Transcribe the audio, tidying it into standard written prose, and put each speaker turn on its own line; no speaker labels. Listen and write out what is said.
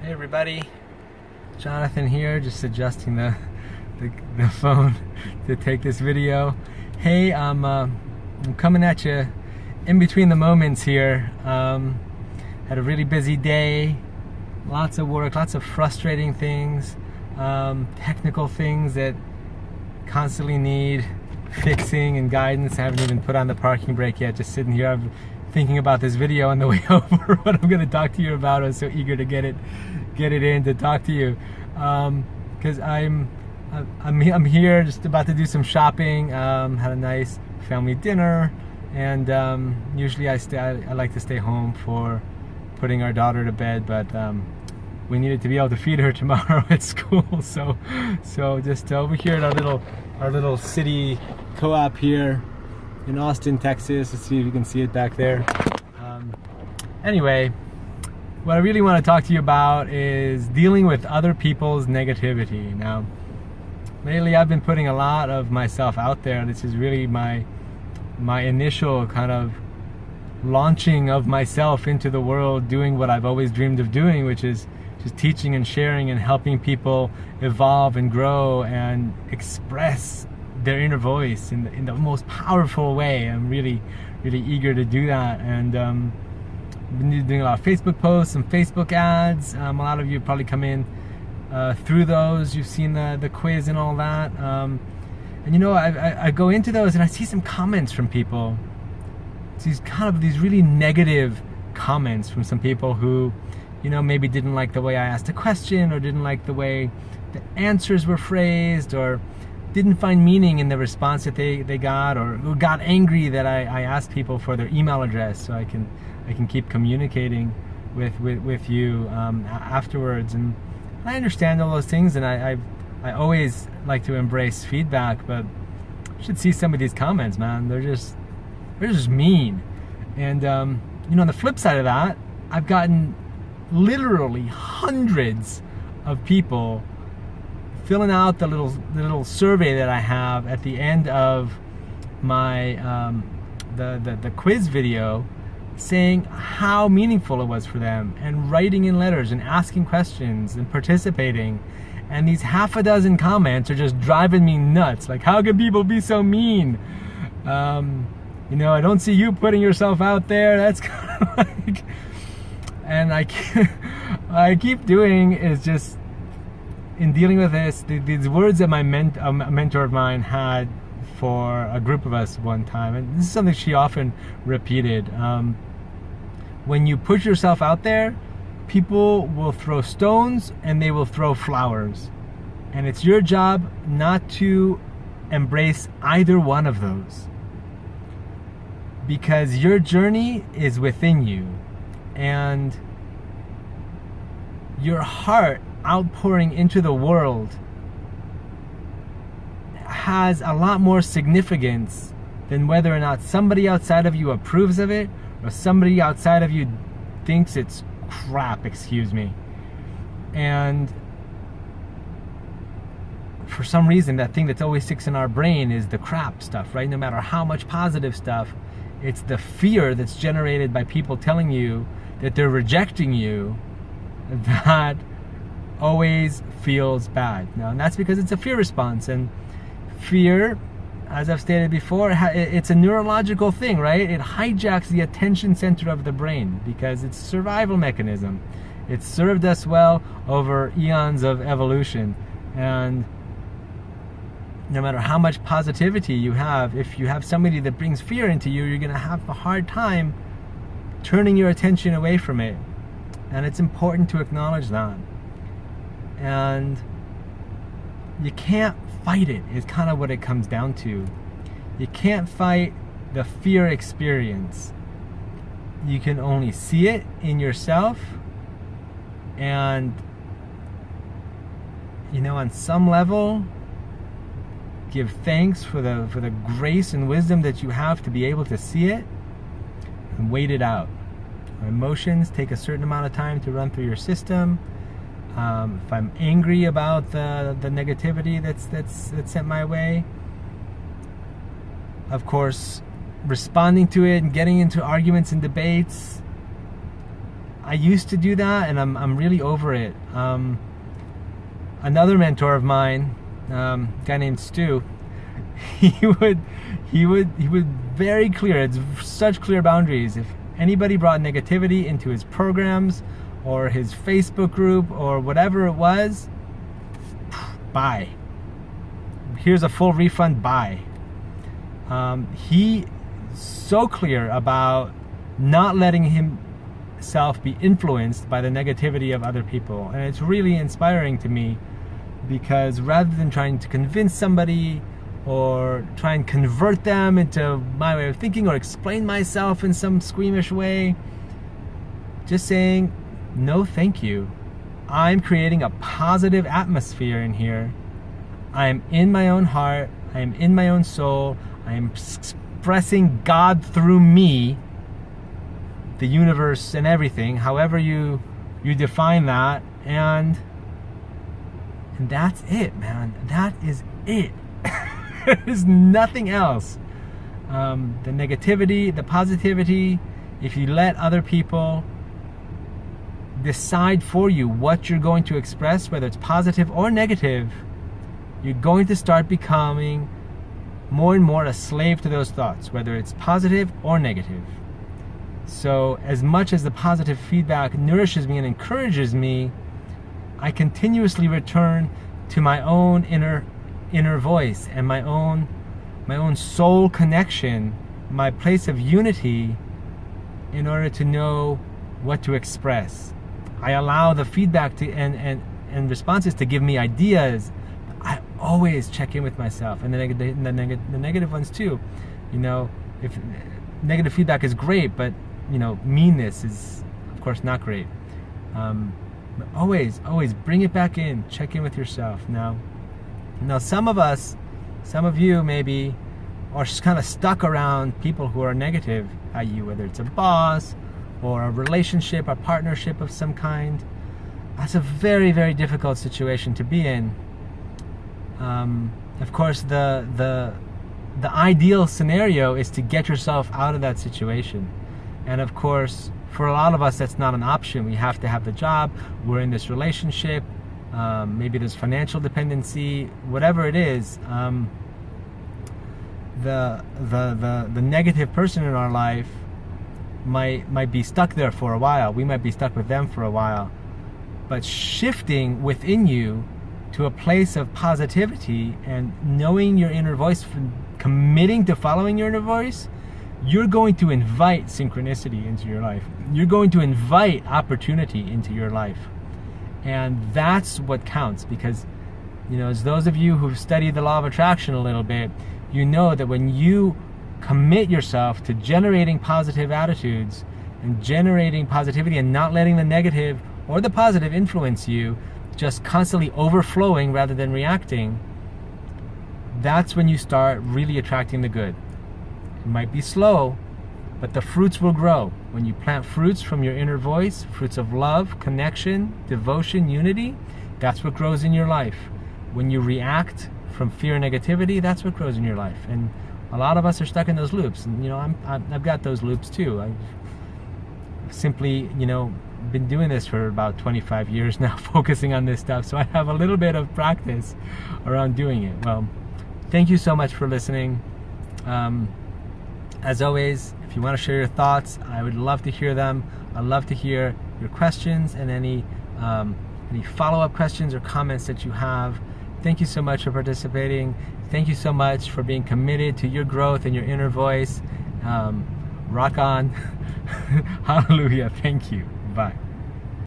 Hey everybody, Jonathan here, just adjusting the phone to take this video. Hey, I'm coming at you in between the moments here. Had a really busy day, lots of work, lots of frustrating things, technical things that constantly need fixing and guidance. I haven't even put on the parking brake yet, just sitting here. I'm thinking about this video on the way over, what I'm going to talk to you about. I was so eager to get it in to talk to you, because I'm here just about to do some shopping. Had a nice family dinner, and usually I like to stay home for putting our daughter to bed, but we needed to be able to feed her tomorrow at school, so just over here at our little city co-op here in Austin, Texas. Let's see if you can see it back there. Anyway, what I really want to talk to you about is dealing with other people's negativity. Now, lately I've been putting a lot of myself out there. This is really my initial kind of launching of myself into the world, doing what I've always dreamed of doing, which is just teaching and sharing and helping people evolve and grow and express their inner voice in the most powerful way. I'm really eager to do that, and I've been doing a lot of Facebook posts and Facebook ads. A lot of you probably come in through those. You've seen the quiz and all that, and you know, I go into those and I see some comments from people. It's these really negative comments from some people who, you know, maybe didn't like the way I asked a question, or didn't like the way the answers were phrased, or didn't find meaning in the response that they got, or got angry that I asked people for their email address so I can keep communicating with you afterwards. And I understand all those things, and I always like to embrace feedback, but you should see some of these comments, man. They're just mean. And you know, on the flip side of that, I've gotten literally hundreds of people filling out the little survey that I have at the end of my the quiz video, saying how meaningful it was for them, and writing in letters and asking questions and participating. And these half a dozen comments are just driving me nuts. Like, how can people be so mean? You know, I don't see you putting yourself out there. That's kind of like, and I keep doing is just, in dealing with this, these words that a mentor of mine had for a group of us one time, and this is something she often repeated. When you put yourself out there, people will throw stones and they will throw flowers, and it's your job not to embrace either one of those, because your journey is within you, and your heart outpouring into the world has a lot more significance than whether or not somebody outside of you approves of it, or somebody outside of you thinks it's crap, excuse me. And for some reason, that thing that's always sticks in our brain is the crap stuff, right? No matter how much positive stuff, it's the fear that's generated by people telling you that they're rejecting you that always feels bad. Now, and that's because it's a fear response. And fear, as I've stated before, it's a neurological thing, right? It hijacks the attention center of the brain because it's a survival mechanism. It's served us well over eons of evolution. And no matter how much positivity you have, if you have somebody that brings fear into you, you're going to have a hard time turning your attention away from it. And it's important to acknowledge that. And you can't fight it, is kind of what it comes down to. You can't fight the fear experience. You can only see it in yourself, and, you know, on some level, give thanks for the grace and wisdom that you have to be able to see it, and wait it out. Our emotions take a certain amount of time to run through your system. If I'm angry about the negativity that's sent my way, of course, responding to it and getting into arguments and debates I used to do that, and I'm really over it. Another mentor of mine, a guy named Stu, he would very clear. It's such clear boundaries. If anybody brought negativity into his programs or his Facebook group or whatever it was, bye. Here's a full refund. Bye. He so clear about not letting himself be influenced by the negativity of other people, and it's really inspiring to me, because rather than trying to convince somebody or try and convert them into my way of thinking or explain myself in some squeamish way, just saying, no thank you. I'm creating a positive atmosphere in here. I am in my own heart. I am in my own soul. I am expressing God through me, the universe and everything, however you define that, and that's it, man. That is it. There's nothing else. The negativity, the positivity, if you let other people decide for you what you're going to express, whether it's positive or negative, you're going to start becoming more and more a slave to those thoughts, whether it's positive or negative. So as much as the positive feedback nourishes me and encourages me, I continuously return to my own inner voice and my own soul connection, my place of unity, in order to know what to express. I allow the feedback to and responses to give me ideas. I always check in with myself, and the negative ones too. You know, if negative feedback is great, but you know, meanness is of course not great. But always bring it back in. Check in with yourself. Now, some of you maybe are kind of stuck around people who are negative at you, whether it's a boss or a relationship, a partnership of some kind. That's a very, very difficult situation to be in. Of course, the ideal scenario is to get yourself out of that situation. And of course, for a lot of us, that's not an option. We have to have the job. We're in this relationship. Maybe there's financial dependency. Whatever it is, the negative person in our life might be stuck there for a while. We might be stuck with them for a while. But shifting within you to a place of positivity and knowing your inner voice, committing to following your inner voice, you're going to invite synchronicity into your life. You're going to invite opportunity into your life. And that's what counts, because, you know, as those of you who've studied the law of attraction a little bit, you know that when you commit yourself to generating positive attitudes and generating positivity and not letting the negative or the positive influence you, just constantly overflowing rather than reacting, that's when you start really attracting the good. It might be slow, but the fruits will grow. When you plant fruits from your inner voice, fruits of love, connection, devotion, unity, that's what grows in your life. When you react from fear and negativity, that's what grows in your life. And a lot of us are stuck in those loops. And, you know, I've got those loops too. I've simply, you know, been doing this for about 25 years now, focusing on this stuff. So I have a little bit of practice around doing it. Well, thank you so much for listening. As always, if you want to share your thoughts, I would love to hear them. I'd love to hear your questions and any follow-up questions or comments that you have. Thank you so much for participating. Thank you so much for being committed to your growth and your inner voice. Rock on. Hallelujah. Thank you. Bye.